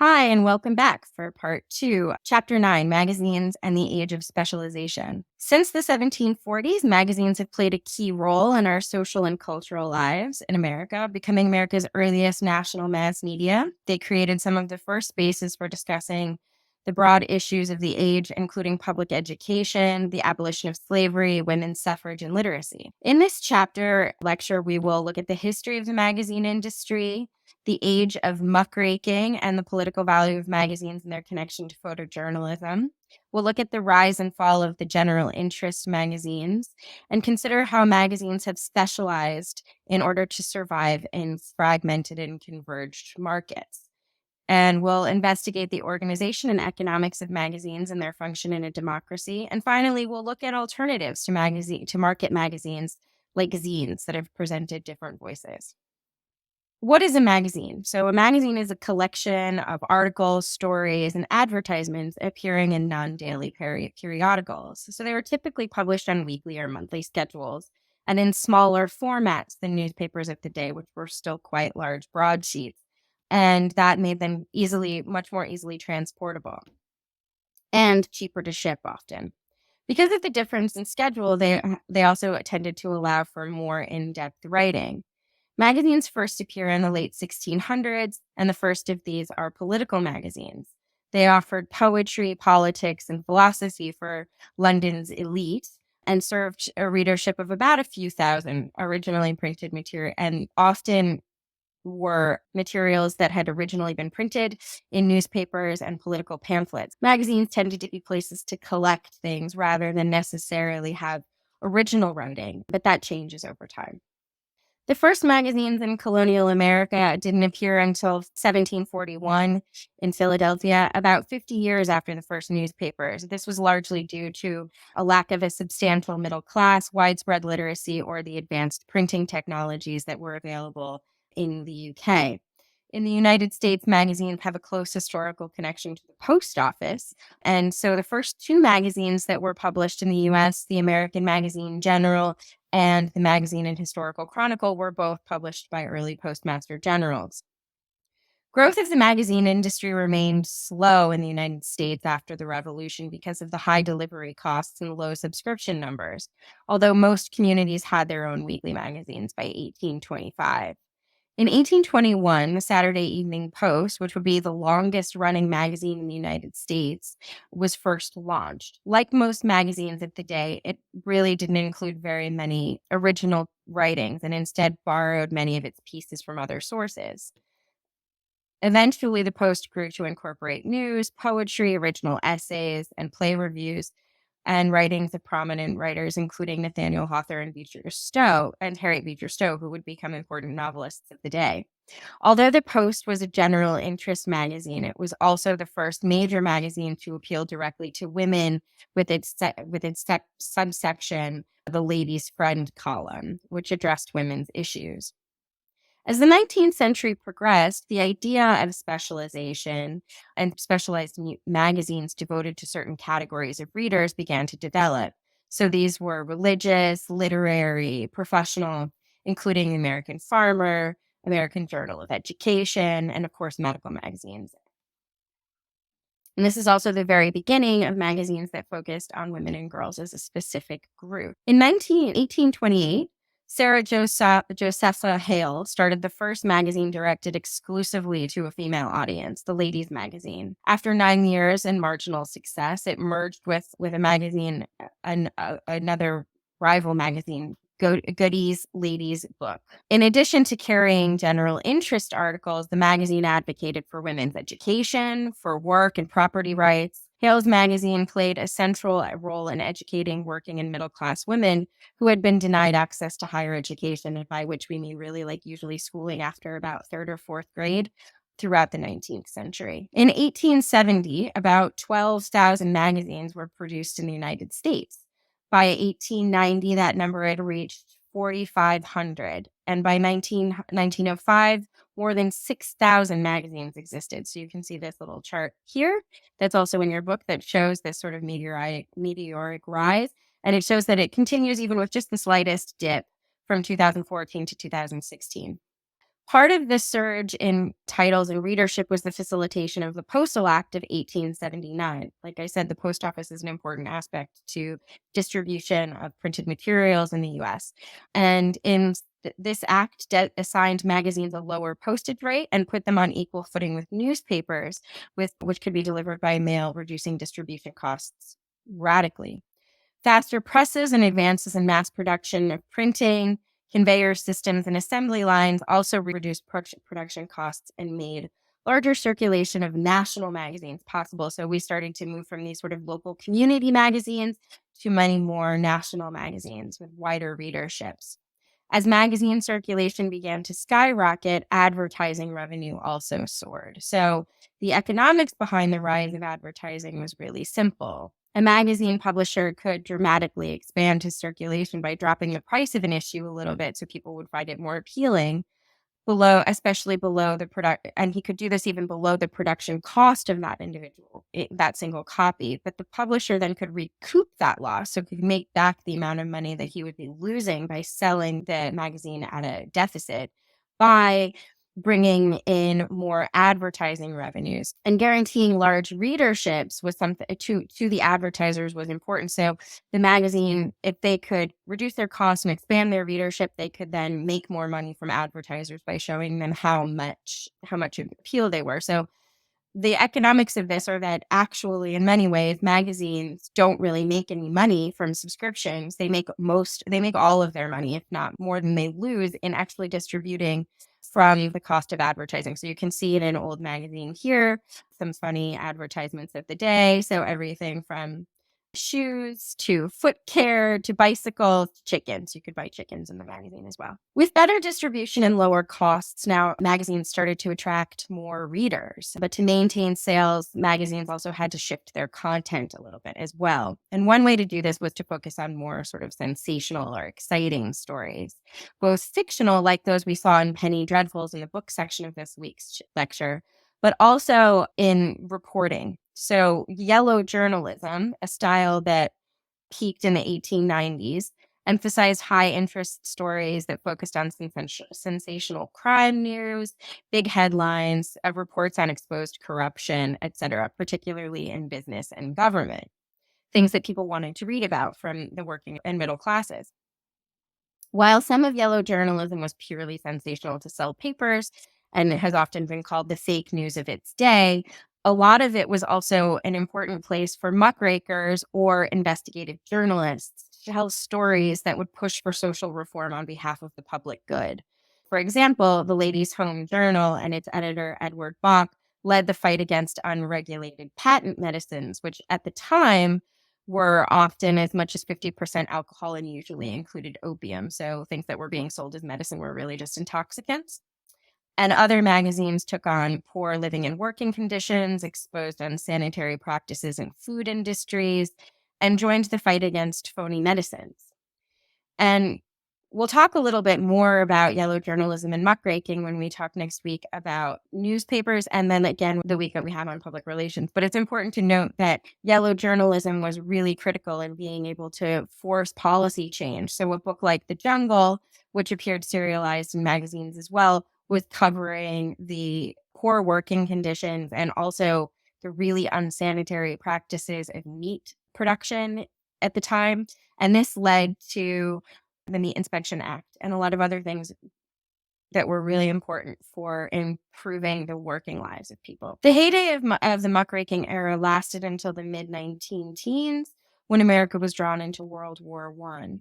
Hi, and welcome back for part 2, Chapter 9, Magazines and the Age of Specialization. Since the 1740s, magazines have played a key role in our social and cultural lives in America, becoming America's earliest national mass media. They created some of the first spaces for discussing the broad issues of the age, including public education, the abolition of slavery, women's suffrage, and literacy. In this lecture, we will look at the history of the magazine industry, the age of muckraking, and the political value of magazines and their connection to photojournalism. We'll look at the rise and fall of the general interest magazines and consider how magazines have specialized in order to survive in fragmented and converged markets. And we'll investigate the organization and economics of magazines and their function in a democracy. And finally, we'll look at alternatives to market magazines like zines that have presented different voices. What is a magazine? So a magazine is a collection of articles, stories, and advertisements appearing in non-daily periodicals. So they were typically published on weekly or monthly schedules and in smaller formats than newspapers of the day, which were still quite large broadsheets. And that made them much more easily transportable and cheaper to ship often. Because of the difference in schedule, they also tended to allow for more in-depth writing. Magazines first appear in the late 1600s, and the first of these are political magazines. They offered poetry, politics, and philosophy for London's elite and served a readership of about a few thousand originally printed material, and often were materials that had originally been printed in newspapers and political pamphlets. Magazines tended to be places to collect things rather than necessarily have original writing, but that changes over time. The first magazines in colonial America didn't appear until 1741 in Philadelphia, about 50 years after the first newspapers. This was largely due to a lack of a substantial middle class, widespread literacy, or the advanced printing technologies that were available in the UK. In the United States, magazines have a close historical connection to the post office. And so the first two magazines that were published in the US, the American Magazine General and the Magazine and Historical Chronicle, were both published by early postmaster generals. Growth of the magazine industry remained slow in the United States after the Revolution because of the high delivery costs and low subscription numbers, although most communities had their own weekly magazines by 1825. In 1821, the Saturday Evening Post, which would be the longest running magazine in the United States, was first launched. Like most magazines of the day, it really didn't include very many original writings and instead borrowed many of its pieces from other sources. Eventually, the Post grew to incorporate news, poetry, original essays, and play reviews, and writings of prominent writers, including Nathaniel Hawthorne and Harriet Beecher Stowe, who would become important novelists of the day. Although the Post was a general interest magazine, it was also the first major magazine to appeal directly to women with its subsection, the Ladies' Friend column, which addressed women's issues. As the 19th century progressed, the idea of specialization and specialized magazines devoted to certain categories of readers began to develop. So these were religious, literary, professional, including the American Farmer, American Journal of Education, and of course, medical magazines. And this is also the very beginning of magazines that focused on women and girls as a specific group. In 1828, Sarah Josepha Hale started the first magazine directed exclusively to a female audience, the Ladies Magazine. After 9 years and marginal success, it merged with a magazine, another rival magazine, Goody's Ladies Book. In addition to carrying general interest articles, the magazine advocated for women's education, for work and property rights. Hale's magazine played a central role in educating working and middle-class women who had been denied access to higher education, and by which we mean really usually schooling after about third or fourth grade throughout the 19th century. In 1870, about 12,000 magazines were produced in the United States. By 1890, that number had reached 4,500, and by 1905, more than 6,000 magazines existed. So you can see this little chart here that's also in your book that shows this sort of meteoric rise. And it shows that it continues even with just the slightest dip from 2014 to 2016. Part of this surge in titles and readership was the facilitation of the Postal Act of 1879. Like I said, the post office is an important aspect to distribution of printed materials in the US. And this act assigned magazines a lower postage rate and put them on equal footing with newspapers, which could be delivered by mail, reducing distribution costs radically. Faster presses and advances in mass production of printing, conveyor systems, and assembly lines also reduced production costs and made larger circulation of national magazines possible. So we started to move from these sort of local community magazines to many more national magazines with wider readerships. As magazine circulation began to skyrocket, advertising revenue also soared. So the economics behind the rise of advertising was really simple. A magazine publisher could dramatically expand his circulation by dropping the price of an issue a little bit so people would find it more appealing, especially below the product, and he could do this even below the production cost of that single copy. But the publisher then could recoup that loss, so could make back the amount of money that he would be losing by selling the magazine at a deficit by bringing in more advertising revenues. And guaranteeing large readerships was something to the advertisers was important. So the magazine, if they could reduce their costs and expand their readership, they could then make more money from advertisers by showing them how much of appeal they were. So the economics of this are that actually, in many ways, magazines don't really make any money from subscriptions. They make all of their money, if not more than they lose, in actually distributing from the cost of advertising. So you can see in an old magazine here, some funny advertisements of the day. So everything from shoes to foot care to bicycles to chickens. You could buy chickens in the magazine as well. With better distribution and lower costs, now magazines started to attract more readers. But to maintain sales, magazines also had to shift their content a little bit as well. And one way to do this was to focus on more sort of sensational or exciting stories, both fictional, like those we saw in Penny Dreadfuls in the book section of this week's lecture, but also in reporting. So yellow journalism, a style that peaked in the 1890s, emphasized high-interest stories that focused on sensational crime news, big headlines, reports on exposed corruption, etc., particularly in business and government, things that people wanted to read about from the working and middle classes. While some of yellow journalism was purely sensational to sell papers, and it has often been called the fake news of its day, a lot of it was also an important place for muckrakers or investigative journalists to tell stories that would push for social reform on behalf of the public good. For example, the Ladies' Home Journal and its editor, Edward Bach, led the fight against unregulated patent medicines, which at the time were often as much as 50% alcohol and usually included opium. So things that were being sold as medicine were really just intoxicants. And other magazines took on poor living and working conditions, exposed unsanitary practices in food industries, and joined the fight against phony medicines. And we'll talk a little bit more about yellow journalism and muckraking when we talk next week about newspapers, and then again the week that we have on public relations. But it's important to note that yellow journalism was really critical in being able to force policy change. So a book like The Jungle, which appeared serialized in magazines as well, was covering the poor working conditions and also the really unsanitary practices of meat production at the time. And this led to the Meat Inspection Act and a lot of other things that were really important for improving the working lives of people. The heyday of the muckraking era lasted until the mid-19 teens, when America was drawn into World War I.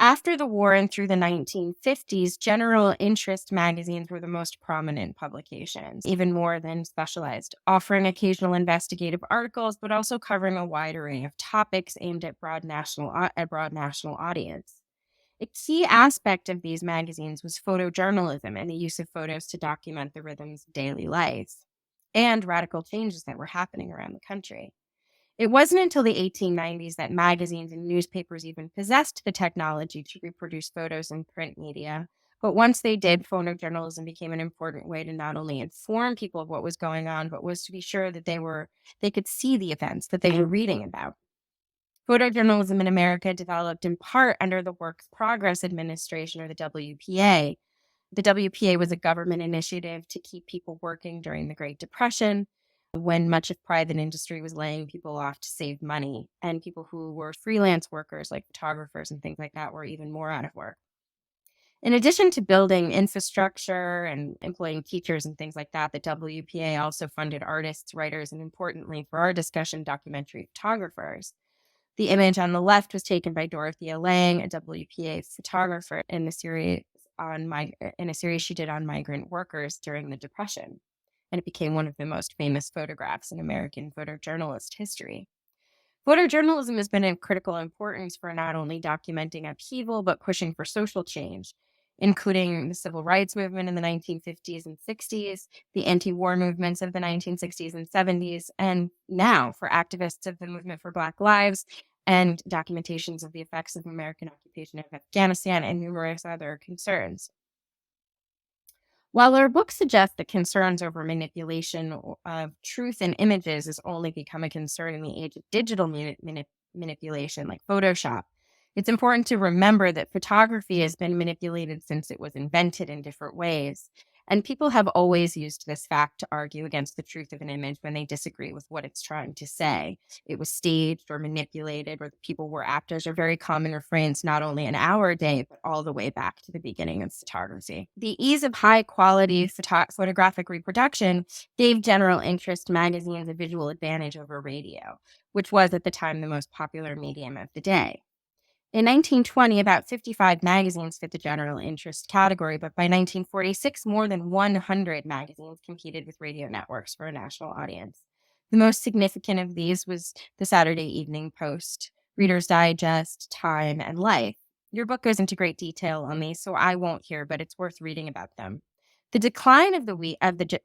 After the war and through the 1950s, general interest magazines were the most prominent publications, even more than specialized, offering occasional investigative articles, but also covering a wide array of topics aimed at broad national audience. A key aspect of these magazines was photojournalism and the use of photos to document the rhythms of daily life and radical changes that were happening around the country. It wasn't until the 1890s that magazines and newspapers even possessed the technology to reproduce photos in print media. But once they did, photojournalism became an important way to not only inform people of what was going on, but was to be sure that they could see the events that they were reading about. Photojournalism in America developed in part under the Works Progress Administration, or the WPA, The WPA was a government initiative to keep people working during the Great Depression, when much of private industry was laying people off to save money, and people who were freelance workers like photographers and things like that were even more out of work. In addition to building infrastructure and employing teachers and things like that, the WPA also funded artists, writers, and importantly for our discussion, documentary photographers. The image on the left was taken by Dorothea Lange, a WPA photographer, in a series she did on migrant workers during the Depression, and it became one of the most famous photographs in American photojournalist history. Photojournalism has been of critical importance for not only documenting upheaval, but pushing for social change, including the civil rights movement in the 1950s and 60s, the anti-war movements of the 1960s and 70s, and now for activists of the movement for Black Lives and documentations of the effects of American occupation of Afghanistan and numerous other concerns. While our book suggests that concerns over manipulation of truth in images has only become a concern in the age of digital manipulation like Photoshop, it's important to remember that photography has been manipulated since it was invented in different ways. And people have always used this fact to argue against the truth of an image when they disagree with what it's trying to say. It was staged or manipulated, or the people were actors, are very common refrains not only in our day, but all the way back to the beginning of photography. The ease of high quality photographic reproduction gave general interest magazines a visual advantage over radio, which was at the time the most popular medium of the day. In 1920, about 55 magazines fit the general interest category, but by 1946, more than 100 magazines competed with radio networks for a national audience. The most significant of these was the Saturday Evening Post, Reader's Digest, Time, and Life. Your book goes into great detail on these, so I won't here, but it's worth reading about them. The decline of the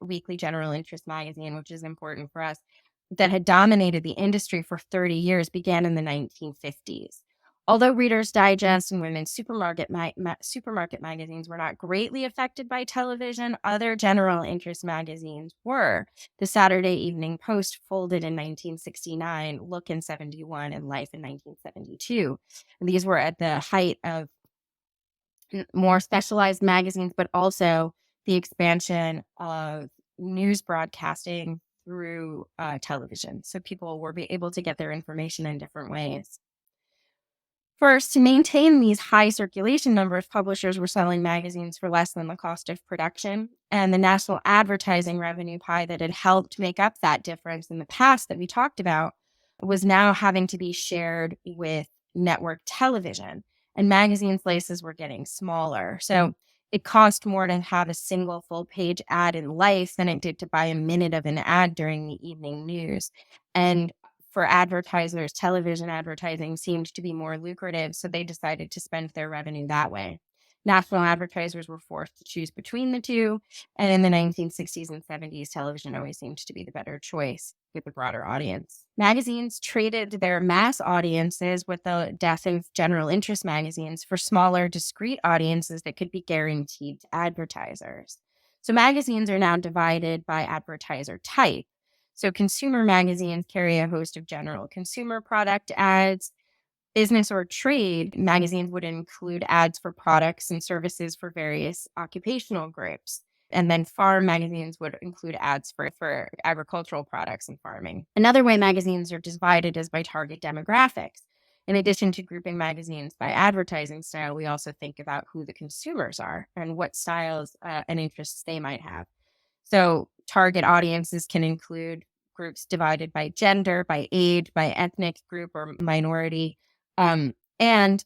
weekly general interest magazine, which is important for us, that had dominated the industry for 30 years, began in the 1950s. Although Reader's Digest and women's supermarket magazines were not greatly affected by television, other general interest magazines were. The Saturday Evening Post folded in 1969, Look in 71, and Life in 1972. And these were at the height of more specialized magazines, but also the expansion of news broadcasting through television. So people were able to get their information in different ways. First, to maintain these high circulation numbers, publishers were selling magazines for less than the cost of production, and the national advertising revenue pie that had helped make up that difference in the past that we talked about was now having to be shared with network television, and magazine places were getting smaller. So it cost more to have a single full-page ad in Life than it did to buy a minute of an ad during the evening news. And for advertisers, television advertising seemed to be more lucrative, so they decided to spend their revenue that way. National advertisers were forced to choose between the two, and in the 1960s and 70s, television always seemed to be the better choice with a broader audience. Magazines traded their mass audiences with the death of general interest magazines for smaller, discrete audiences that could be guaranteed to advertisers. So magazines are now divided by advertiser type. So consumer magazines carry a host of general consumer product ads. Business or trade magazines would include ads for products and services for various occupational groups. And then farm magazines would include ads for agricultural products and farming. Another way magazines are divided is by target demographics. In addition to grouping magazines by advertising style, we also think about who the consumers are and what styles and interests they might have. So target audiences can include groups divided by gender, by age, by ethnic group or minority, and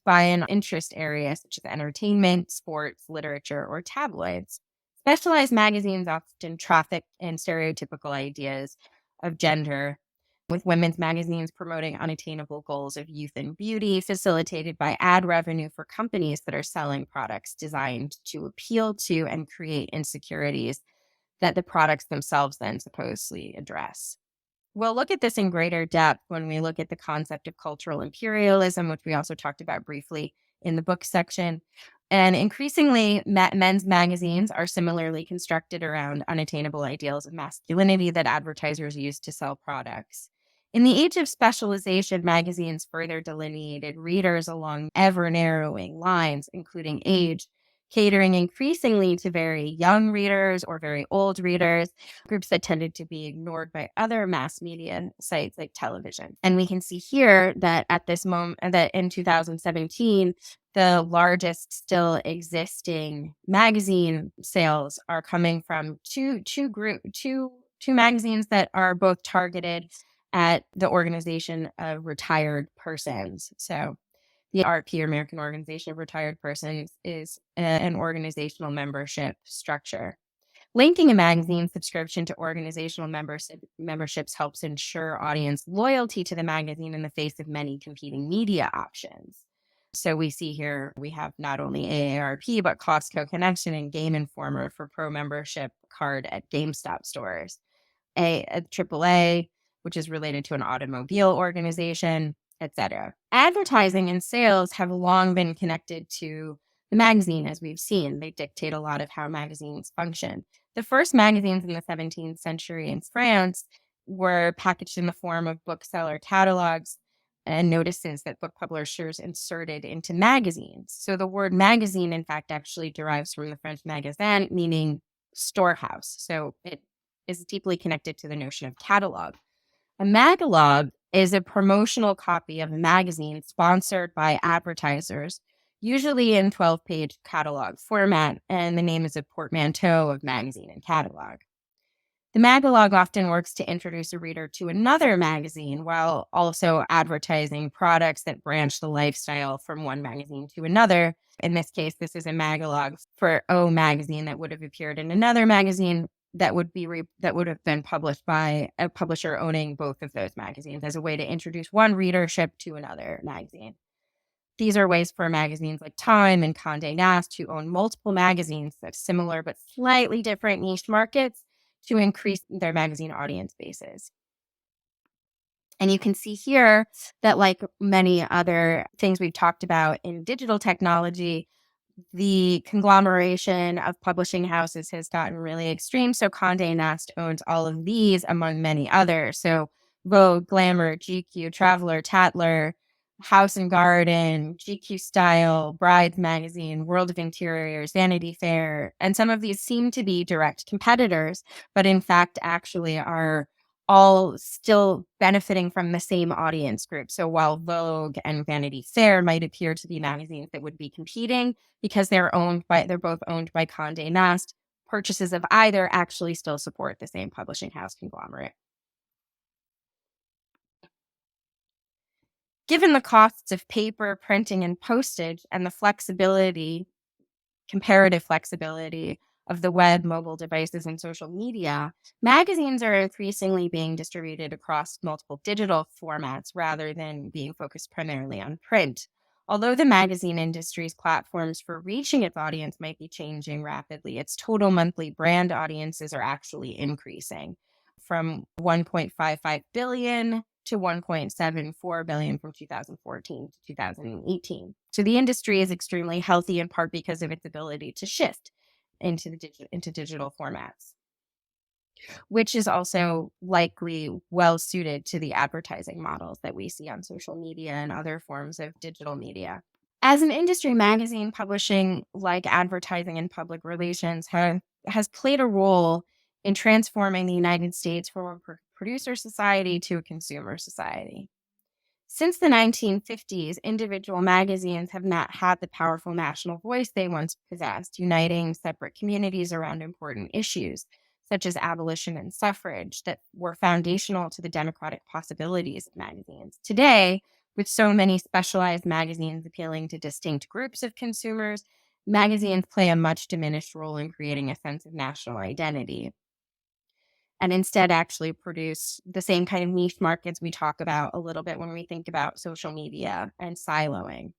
by an interest area such as entertainment, sports, literature, or tabloids. Specialized magazines often traffic in stereotypical ideas of gender, with women's magazines promoting unattainable goals of youth and beauty, facilitated by ad revenue for companies that are selling products designed to appeal to and create insecurities that the products themselves then supposedly address. We'll look at this in greater depth when we look at the concept of cultural imperialism, which we also talked about briefly in the book section. And increasingly, men's magazines are similarly constructed around unattainable ideals of masculinity that advertisers use to sell products. In the age of specialization, magazines further delineated readers along ever narrowing lines, including age, catering increasingly to very young readers or very old readers, groups that tended to be ignored by other mass media sites like television. And we can see here that at this moment, that in 2017, the largest still existing magazine sales are coming from two magazines that are both targeted at the organization of retired persons. So the RP, American Organization of Retired Persons, is an organizational membership structure. Linking a magazine subscription to organizational memberships helps ensure audience loyalty to the magazine in the face of many competing media options. So we see here we have not only AARP, but Costco Connection and Game Informer for pro membership card at GameStop stores. A AAA, which is related to an automobile organization, etc. Advertising and sales have long been connected to the magazine, as we've seen. They dictate a lot of how magazines function. The first magazines in the 17th century in France were packaged in the form of bookseller catalogs and notices that book publishers inserted into magazines. So the word magazine, in fact, actually derives from the French magasin, meaning storehouse. So it is deeply connected to the notion of catalog. A Magalog is a promotional copy of a magazine sponsored by advertisers, usually in 12-page catalog format, and the name is a portmanteau of magazine and catalog. The Magalog often works to introduce a reader to another magazine while also advertising products that branch the lifestyle from one magazine to another. In this case, this is a Magalog for O magazine that would have appeared in another magazine that would have been published by a publisher owning both of those magazines as a way to introduce one readership to another magazine. These are ways for magazines like Time and Condé Nast, who own multiple magazines that have similar but slightly different niche markets, to increase their magazine audience bases. And you can see here that, like many other things we've talked about in digital technology, the conglomeration of publishing houses has gotten really extreme. So Condé Nast owns all of these, among many others. So Vogue, Glamour, GQ, Traveler, Tatler, House and Garden, GQ Style, Brides Magazine, World of Interiors, Vanity Fair. And some of these seem to be direct competitors, but in fact actually are all still benefiting from the same audience group. So while Vogue and Vanity Fair might appear to be magazines that would be competing, because they're both owned by Condé Nast, purchases of either actually still support the same publishing house conglomerate. Given the costs of paper, printing, and postage, and the comparative flexibility of the web, mobile devices, and social media, magazines are increasingly being distributed across multiple digital formats rather than being focused primarily on print. Although the magazine industry's platforms for reaching its audience might be changing rapidly, its total monthly brand audiences are actually increasing from 1.55 billion to 1.74 billion from 2014 to 2018. So the industry is extremely healthy in part because of its ability to shift into digital formats, which is also likely well suited to the advertising models that we see on social media and other forms of digital media. As an industry, magazine publishing, like advertising and public relations, has played a role in transforming the United States from a producer society to a consumer society. Since the 1950s, individual magazines have not had the powerful national voice they once possessed, uniting separate communities around important issues, such as abolition and suffrage, that were foundational to the democratic possibilities of magazines. Today, with so many specialized magazines appealing to distinct groups of consumers, magazines play a much diminished role in creating a sense of national identity, and instead actually produce the same kind of niche markets we talk about a little bit when we think about social media and siloing.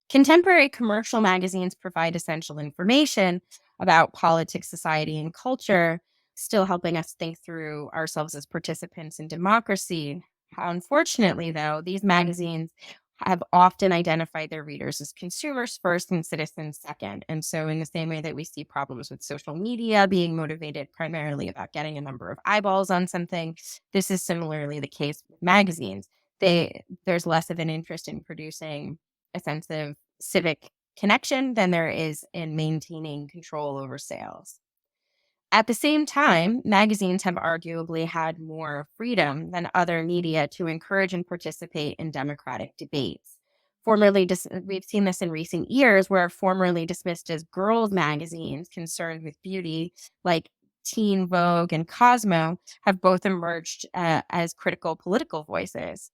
Contemporary commercial magazines provide essential information about politics, society, and culture, still helping us think through ourselves as participants in democracy. Unfortunately, though, these magazines have often identified their readers as consumers first and citizens second. And so in the same way that we see problems with social media being motivated primarily about getting a number of eyeballs on something, this is similarly the case with magazines. There's less of an interest in producing a sense of civic connection than there is in maintaining control over sales. At the same time, magazines have arguably had more freedom than other media to encourage and participate in democratic debates. We've seen this in recent years where formerly dismissed as girls' magazines concerned with beauty, like Teen Vogue and Cosmo, have both emerged as critical political voices.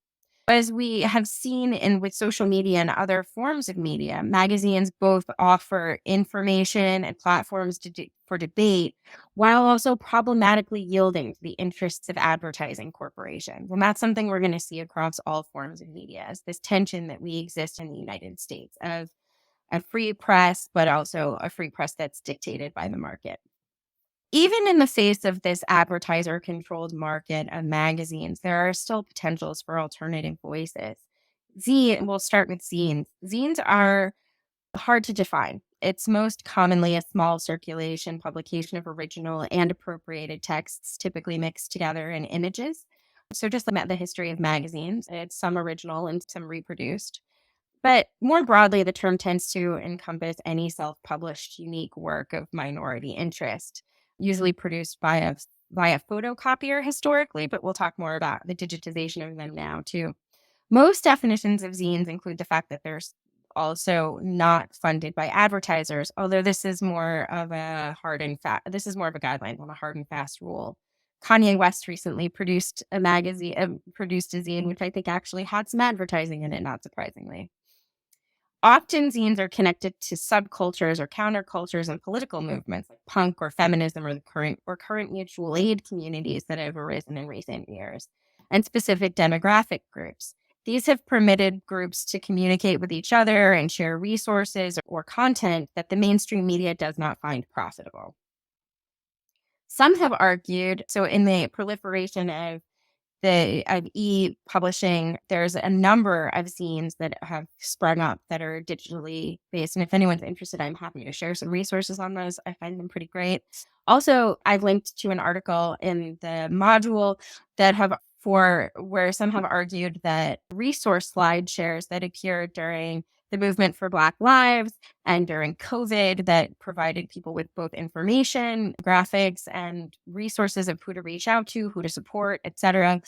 As we have seen in with social media and other forms of media, magazines both offer information and platforms for debate while also problematically yielding to the interests of advertising corporations. And that's something we're going to see across all forms of media is this tension that we exist in the United States of a free press, but also a free press that's dictated by the market. Even in the face of this advertiser controlled market of magazines, there are still potentials for alternative voices. We'll start with zines. Zines are hard to define. It's most commonly a small circulation publication of original and appropriated texts, typically mixed together in images. So, just like the history of magazines, it's some original and some reproduced. But more broadly, the term tends to encompass any self-published unique work of minority interest, usually produced by a photocopier historically, but we'll talk more about the digitization of them now too. Most definitions of zines include the fact that there's also not funded by advertisers, although this is more of a this is more of a guideline than a hard and fast rule. Kanye West recently produced a zine, which I think actually had some advertising in it, not surprisingly. Often zines are connected to subcultures or countercultures and political movements like punk or feminism or the current mutual aid communities that have arisen in recent years, and specific demographic groups. These have permitted groups to communicate with each other and share resources or content that the mainstream media does not find profitable. Some have argued, so in the proliferation of e-publishing, there's a number of zines that have sprung up that are digitally based. And if anyone's interested, I'm happy to share some resources on those. I find them pretty great. Also, I've linked to an article in the module that where some have argued that resource slide shares that appeared during the movement for Black Lives and during COVID that provided people with both information, graphics, and resources of who to reach out to, who to support, etc.,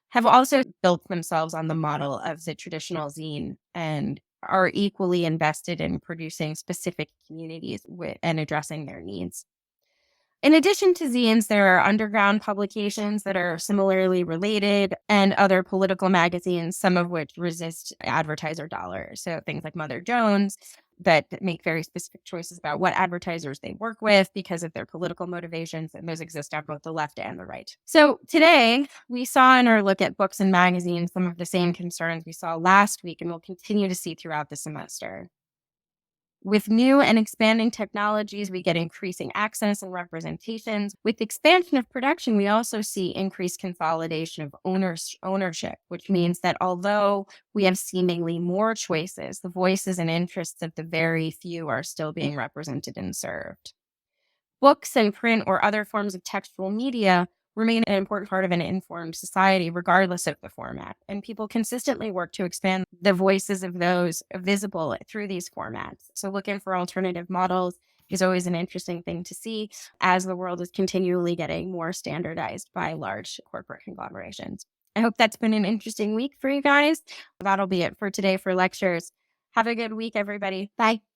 have also built themselves on the model of the traditional zine and are equally invested in producing specific communities and addressing their needs. In addition to zines, there are underground publications that are similarly related and other political magazines, some of which resist advertiser dollars. So things like Mother Jones that make very specific choices about what advertisers they work with because of their political motivations, and those exist on both the left and the right. So today, we saw in our look at books and magazines some of the same concerns we saw last week and will continue to see throughout the semester. With new and expanding technologies, we get increasing access and representations. With the expansion of production, we also see increased consolidation of ownership, which means that although we have seemingly more choices, the voices and interests of the very few are still being represented and served. Books and print or other forms of textual media remain an important part of an informed society, regardless of the format. And people consistently work to expand the voices of those visible through these formats. So looking for alternative models is always an interesting thing to see as the world is continually getting more standardized by large corporate conglomerations. I hope that's been an interesting week for you guys. That'll be it for today for lectures. Have a good week, everybody. Bye.